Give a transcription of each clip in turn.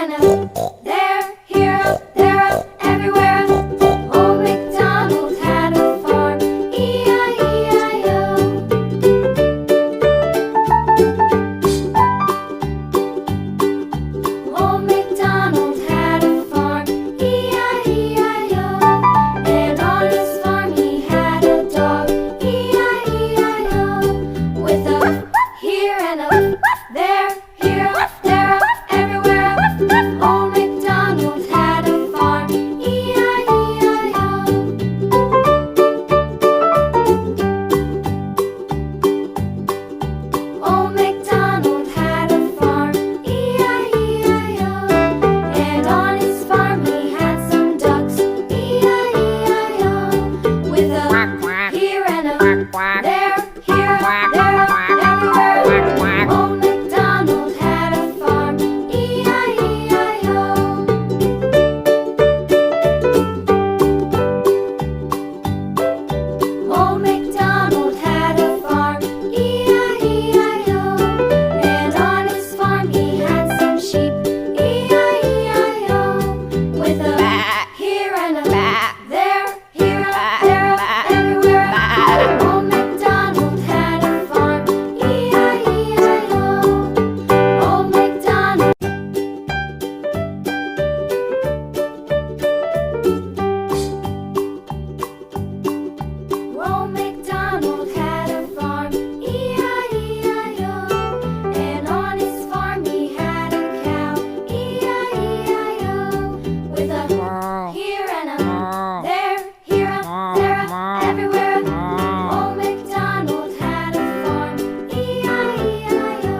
and a there, here, up, there, up, everywhere. Old MacDonald had a farm, E-I-E-I-O. Old MacDonald had a farm, E-I-E-I-O. And on his farm he had a dog, E-I-E-I-O. With a here and a there, here, up, there, up, everywhere. Old MacDonald had a farm, E-I-E-I-O. Old MacDonald had a farm, E-I-E-I-O. And on his farm he had some ducks, E-I-E-I-O. With a here and a there, here, there, everywhere. Old MacDonald had a farm, E-I-E-I-O. Old MacDonald had a farm, E-I-E-I-O. And on his farm he had some sheep, E-I-E-I-O. With a here and a there, here, there, everywhere. Old MacDonald had a farm, E-I-E-I-O. Old MacDonald. Old MacDonald had a farm, E-I-E-I-O. And on his farm he had a cow, E-I-E-I-O. With a here and a there, here, there, everywhere. Old MacDonald had a farm, E-I-E-I-O.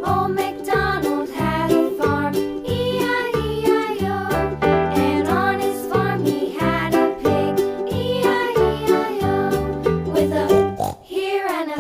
Old MacDonald had a farm, E-I-E-I-O. And on his farm he had a pig, E-I-E-I-O. With a here and a